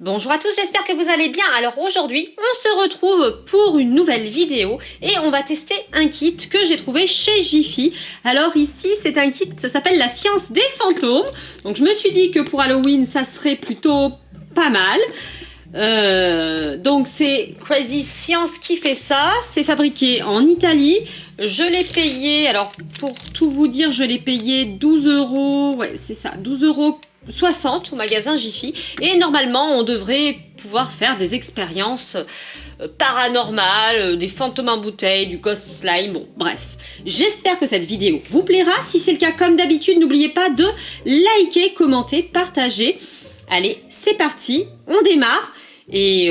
Bonjour à tous, j'espère que vous allez bien. Alors aujourd'hui, on se retrouve pour une nouvelle vidéo et on va tester un kit que j'ai trouvé chez Jiffy. Alors ici, c'est un kit, ça s'appelle la science des fantômes. Donc je me suis dit que pour Halloween, ça serait plutôt pas mal. Donc c'est Crazy Science qui fait ça. C'est fabriqué en Italie. Je l'ai payé, alors pour tout vous dire, je l'ai payé 12 €. Ouais, c'est ça, 12,60 € au magasin Jiffy. Et normalement, on devrait pouvoir faire des expériences paranormales, des fantômes en bouteille, du ghost slime, bon, bref. J'espère que cette vidéo vous plaira. Si c'est le cas, comme d'habitude, n'oubliez pas de liker, commenter, partager. Allez, c'est parti, on démarre. Et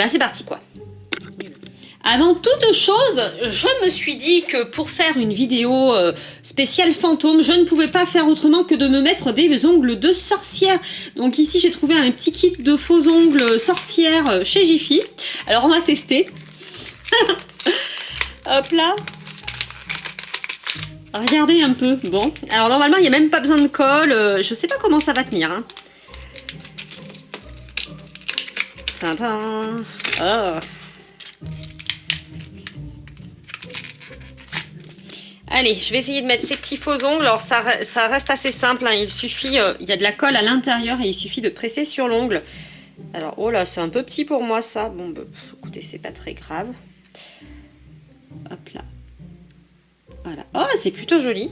c'est parti, quoi. Avant toute chose, je me suis dit que pour faire une vidéo spéciale fantôme, je ne pouvais pas faire autrement que de me mettre des ongles de sorcière. Donc ici, j'ai trouvé un petit kit de faux ongles sorcière chez Jiffy. Alors, on va tester. Hop là. Regardez un peu. Bon, alors normalement, il n'y a même pas besoin de colle. Je sais pas comment ça va tenir. Hein. Tintin. Oh. Allez, je vais essayer de mettre ces petits faux ongles. Alors ça reste assez simple, hein. Il suffit, il y a de la colle à l'intérieur et il suffit de presser sur l'ongle. Alors, oh là, c'est un peu petit pour moi ça. Bon, bah, écoutez, c'est pas très grave. Hop là. Voilà. Oh, c'est plutôt joli.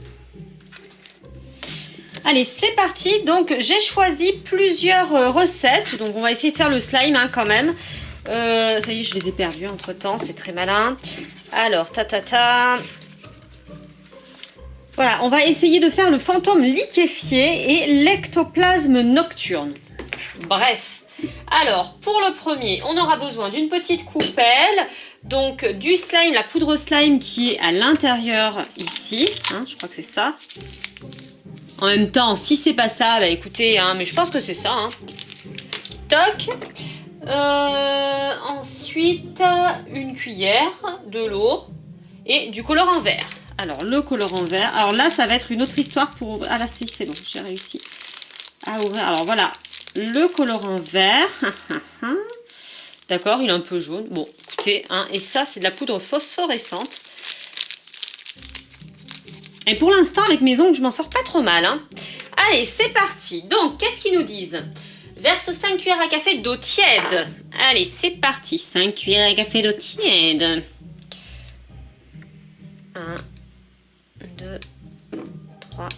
Allez, c'est parti. Donc, j'ai choisi plusieurs recettes. Donc, on va essayer de faire le slime hein, quand même. Ça y est, je les ai perdus entre temps. C'est très malin. Alors, Voilà, on va essayer de faire le fantôme liquéfié et l'ectoplasme nocturne. Bref, alors pour le premier, on aura besoin d'une petite coupelle, donc du slime, la poudre slime qui est à l'intérieur ici, hein, je crois que c'est ça. En même temps, si c'est pas ça, bah écoutez, hein, mais je pense que c'est ça. Hein. Toc. Ensuite, une cuillère, de l'eau et du colorant vert. Alors, le colorant vert. Alors là, ça va être une autre histoire pour... Ah là, si, c'est bon, j'ai réussi à ouvrir. Alors voilà, le colorant vert. D'accord, il est un peu jaune. Bon, écoutez, hein, et ça, c'est de la poudre phosphorescente. Et pour l'instant, avec mes ongles, je m'en sors pas trop mal. Hein. Allez, c'est parti. Donc, qu'est-ce qu'ils nous disent? Verse 5 cuillères à café d'eau tiède. Allez, c'est parti. 5 cuillères à café d'eau tiède. 1, 2, 3,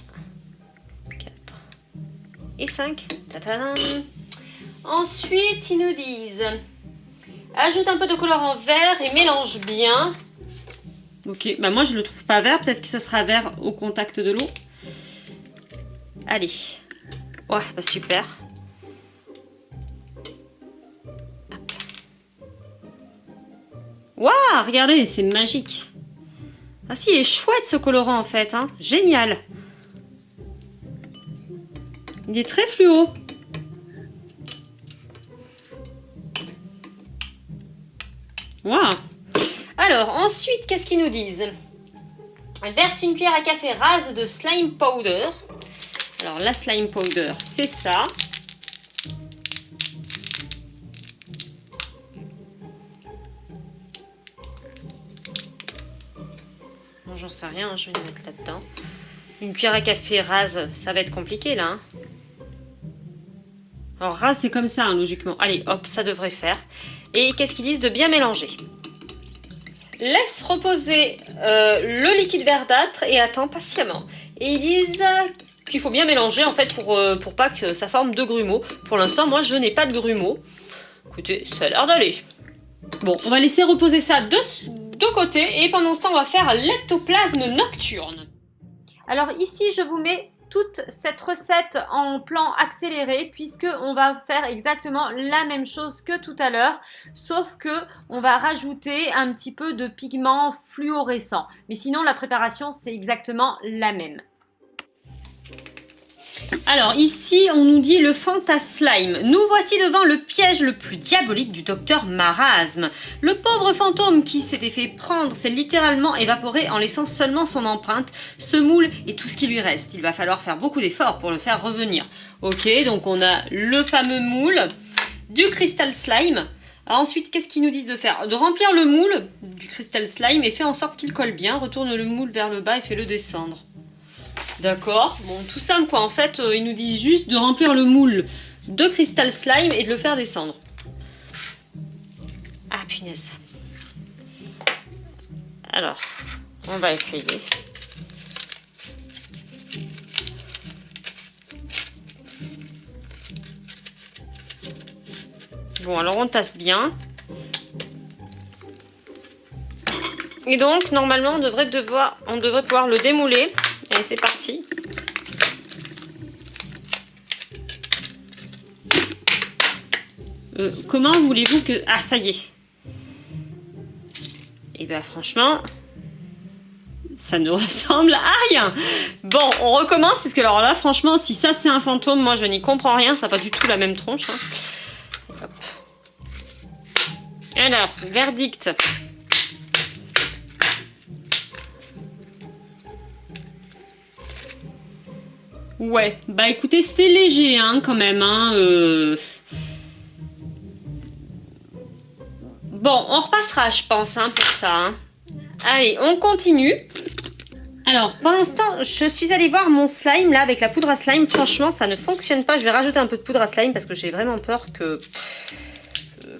4 et 5. Tadam. Ensuite, ils nous disent ajoute un peu de colorant vert et mélange bien. Ok, bah moi je le trouve pas vert, peut-être que ça sera vert au contact de l'eau. Allez. Ouais, bah super. Waouh, regardez, c'est magique. Ah si, il est chouette ce colorant en fait, hein. Génial. Il est très fluo. Waouh. Alors, ensuite, qu'est-ce qu'ils nous disent? Verse une cuillère à café rase de slime powder. Alors, la slime powder, c'est ça. Bon, j'en sais rien, je vais le mettre là-dedans. Une cuillère à café rase, ça va être compliqué là. Hein. Alors, rase, c'est comme ça, hein, logiquement. Allez, hop, ça devrait faire. Et qu'est-ce qu'ils disent? De bien mélanger. Laisse reposer le liquide verdâtre et attends patiemment. Et ils disent qu'il faut bien mélanger en fait pour pas que ça forme de grumeaux. Pour l'instant, moi, je n'ai pas de grumeaux. Écoutez, ça a l'air d'aller. Bon, on va laisser reposer ça de côté et pendant ce temps, on va faire l'ectoplasme nocturne. Alors ici, je vous mets toute cette recette en plan accéléré puisque on va faire exactement la même chose que tout à l'heure, sauf que on va rajouter un petit peu de pigment fluorescent. Mais sinon, la préparation, c'est exactement la même. Alors ici, on nous dit le Fantaslime. Nous voici devant le piège le plus diabolique du docteur Marasme. Le pauvre fantôme qui s'était fait prendre s'est littéralement évaporé en laissant seulement son empreinte. Ce moule est tout ce qui lui reste. Il va falloir faire beaucoup d'efforts pour le faire revenir. Ok, donc on a le fameux moule du Crystal Slime. Alors ensuite, qu'est-ce qu'ils nous disent de faire? De remplir le moule du Crystal Slime et fait en sorte qu'il colle bien. Retourne le moule vers le bas et fais-le descendre. D'accord, bon tout simple quoi, en fait ils nous disent juste de remplir le moule de Crystal Slime et de le faire descendre. Ah punaise. Alors, on va essayer. Bon alors on tasse bien. Et donc normalement on devrait pouvoir le démouler. Allez, c'est parti. Comment voulez-vous que... Ah, ça y est. Et ben franchement, ça ne ressemble à rien. Bon, on recommence, parce que alors là, franchement, si ça c'est un fantôme, moi je n'y comprends rien. Ça n'a pas du tout la même tronche. Hein. Hop. Alors, verdict. Ouais, bah écoutez, c'est léger hein, quand même. Hein, Bon, on repassera, je pense, hein, pour ça. Hein. Allez, on continue. Alors, pendant ce temps, je suis allée voir mon slime, là, avec la poudre à slime. Franchement, ça ne fonctionne pas. Je vais rajouter un peu de poudre à slime parce que j'ai vraiment peur qu'il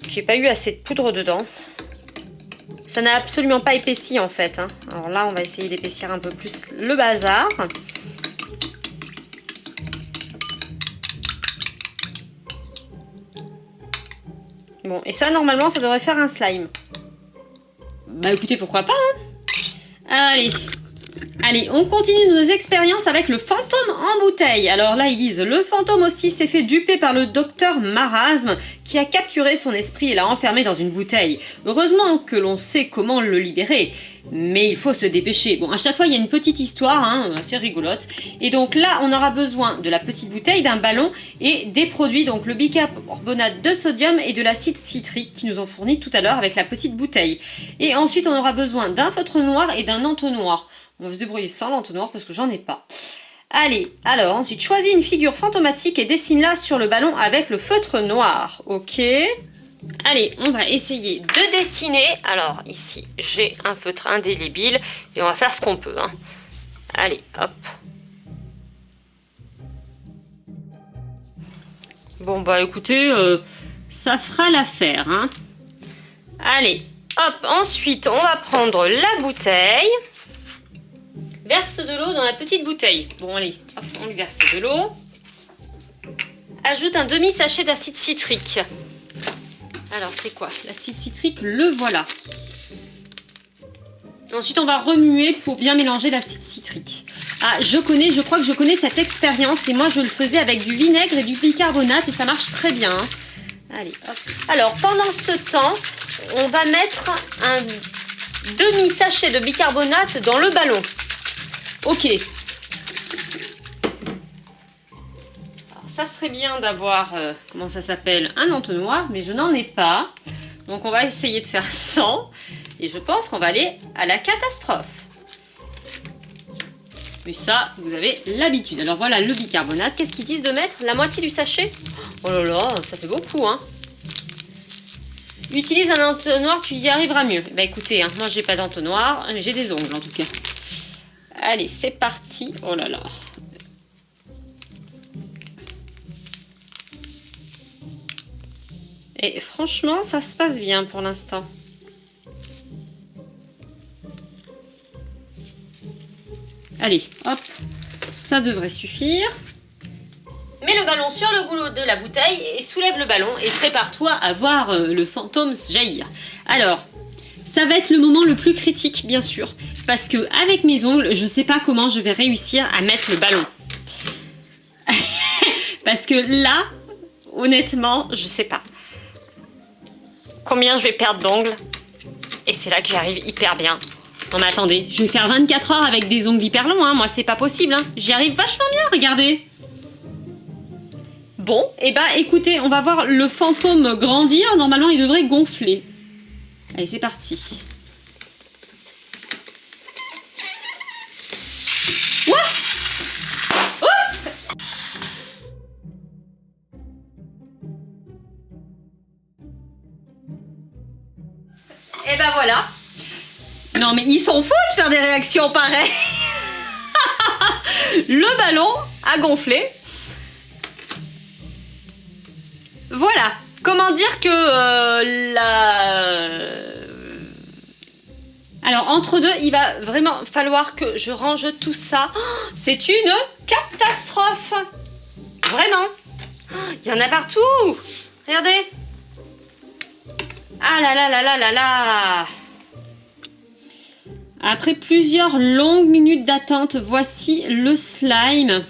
n'y ait pas eu assez de poudre dedans. Ça n'a absolument pas épaissi, en fait. Hein. Alors là, on va essayer d'épaissir un peu plus le bazar. Bon, et ça, normalement, ça devrait faire un slime. Bah écoutez, pourquoi pas, hein. Allez, on continue nos expériences avec le fantôme en bouteille. Alors là, ils disent, le fantôme aussi s'est fait duper par le docteur Marasme, qui a capturé son esprit et l'a enfermé dans une bouteille. Heureusement que l'on sait comment le libérer, mais il faut se dépêcher. Bon, à chaque fois, il y a une petite histoire, hein, assez rigolote. Et donc là, on aura besoin de la petite bouteille, d'un ballon et des produits, donc le bicarbonate de sodium et de l'acide citrique qui nous ont fourni tout à l'heure avec la petite bouteille. Et ensuite, on aura besoin d'un feutre noir et d'un entonnoir. On va se débrouiller sans l'entonnoir parce que j'en ai pas. Allez, alors ensuite, choisis une figure fantomatique et dessine-la sur le ballon avec le feutre noir. Ok. Allez, on va essayer de dessiner. Alors ici, j'ai un feutre indélébile et on va faire ce qu'on peut. Hein. Allez, hop. Bon bah écoutez, ça fera l'affaire. Hein. Allez, hop. Ensuite, on va prendre la bouteille. Verse de l'eau dans la petite bouteille. Bon allez, hop, on lui verse de l'eau. Ajoute un demi-sachet d'acide citrique. Alors c'est quoi? L'acide citrique, le voilà. Ensuite on va remuer pour bien mélanger l'acide citrique. Ah, je crois que je connais cette expérience et moi je le faisais avec du vinaigre et du bicarbonate et ça marche très bien. Hein. Allez, hop. Alors pendant ce temps, on va mettre un demi-sachet de bicarbonate dans le ballon. Ok. Alors ça serait bien d'avoir, comment ça s'appelle, un entonnoir, mais je n'en ai pas. Donc on va essayer de faire sans. Et je pense qu'on va aller à la catastrophe. Mais ça, vous avez l'habitude. Alors voilà le bicarbonate. Qu'est-ce qu'ils disent de mettre? La moitié du sachet? Oh là là, ça fait beaucoup, hein. Utilise un entonnoir, tu y arriveras mieux. Bah écoutez, hein, moi j'ai pas d'entonnoir, mais j'ai des ongles en tout cas. Allez, c'est parti. Oh là là. Et franchement, ça se passe bien pour l'instant. Allez, hop. Ça devrait suffire. Mets le ballon sur le goulot de la bouteille et soulève le ballon et prépare-toi à voir le fantôme jaillir. Alors, ça va être le moment le plus critique, bien sûr. Parce que avec mes ongles, je sais pas comment je vais réussir à mettre le ballon. Parce que là, honnêtement, je sais pas. Combien je vais perdre d'ongles? Et c'est là que j'y arrive hyper bien. Non mais attendez, je vais faire 24 heures avec des ongles hyper longs, hein. Moi c'est pas possible, hein. J'y arrive vachement bien, regardez. Bon, et bah écoutez, on va voir le fantôme grandir. Normalement, il devrait gonfler. Allez, c'est parti. Ouah! Et ben voilà. Non mais ils sont fous de faire des réactions pareilles. Le ballon a gonflé. Voilà. Comment dire que Alors entre deux, il va vraiment falloir que je range tout ça. Oh, c'est une catastrophe. Vraiment. Il y en a partout. Regardez. Ah là là là là là là. Après plusieurs longues minutes d'attente, voici le slime.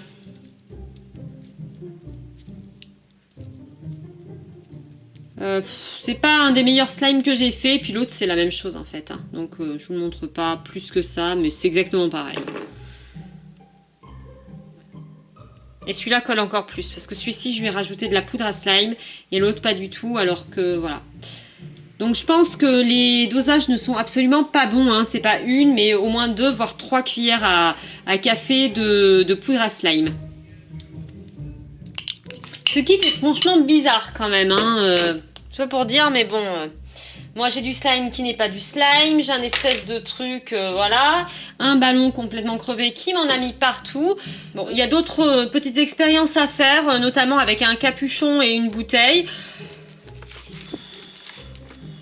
C'est pas un des meilleurs slimes que j'ai fait, puis l'autre c'est la même chose en fait. Hein. Donc je vous montre pas plus que ça, mais c'est exactement pareil. Et celui-là colle encore plus, parce que celui-ci je lui ai rajouté de la poudre à slime, et l'autre pas du tout, alors que voilà. Donc je pense que les dosages ne sont absolument pas bons, hein. C'est pas une, mais au moins 2, voire 3 cuillères à café de poudre à slime. Ce kit est franchement bizarre quand même, hein. C'est pas pour dire, mais bon... moi j'ai du slime qui n'est pas du slime, j'ai un espèce de truc, voilà. Un ballon complètement crevé qui m'en a mis partout. Bon, il y a d'autres petites expériences à faire, notamment avec un capuchon et une bouteille.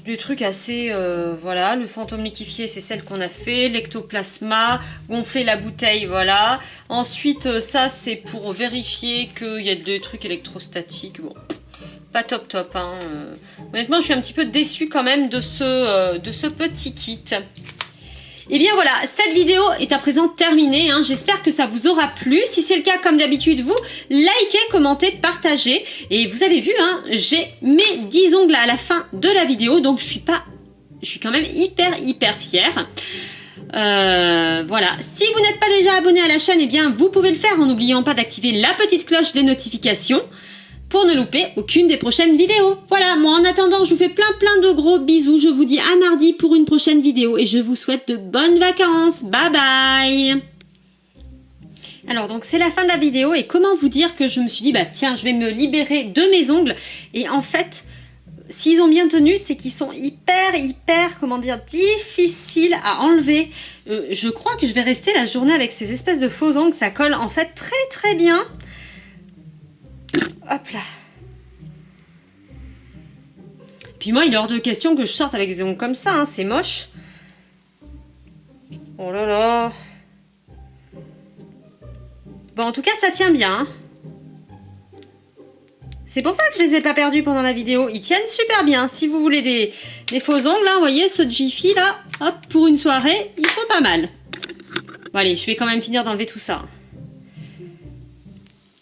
Des trucs assez... voilà, le fantôme liquéfié, c'est celle qu'on a fait. L'ectoplasma, gonfler la bouteille, voilà. Ensuite, ça, c'est pour vérifier qu'il y a des trucs électrostatiques. Bon, pas top top, hein. Honnêtement, je suis un petit peu déçue quand même de ce petit kit. Et bien voilà, cette vidéo est à présent terminée, hein. J'espère que ça vous aura plu. Si c'est le cas, comme d'habitude, vous likez, commentez, partagez. Et vous avez vu, hein, j'ai mes 10 ongles à la fin de la vidéo, donc je suis quand même hyper fière. Voilà, si vous n'êtes pas déjà abonné à la chaîne, eh bien vous pouvez le faire en n'oubliant pas d'activer la petite cloche des notifications pour ne louper aucune des prochaines vidéos. Voilà, moi en attendant, je vous fais plein de gros bisous. Je vous dis à mardi pour une prochaine vidéo et je vous souhaite de bonnes vacances. Bye bye. Alors donc c'est la fin de la vidéo et comment vous dire que je me suis dit, bah tiens, je vais me libérer de mes ongles. Et en fait, s'ils ont bien tenu, c'est qu'ils sont hyper, comment dire, difficiles à enlever. Je crois que je vais rester la journée avec ces espèces de faux ongles. Ça colle en fait très bien. Hop là. Puis moi, il est hors de question que je sorte avec des ongles comme ça, hein, c'est moche. Oh là là. Bon, en tout cas, ça tient bien. Hein. C'est pour ça que je les ai pas perdus pendant la vidéo. Ils tiennent super bien. Si vous voulez des faux ongles, là, vous voyez, ceux de Jiffy, là, hop, pour une soirée, ils sont pas mal. Bon, allez, je vais quand même finir d'enlever tout ça.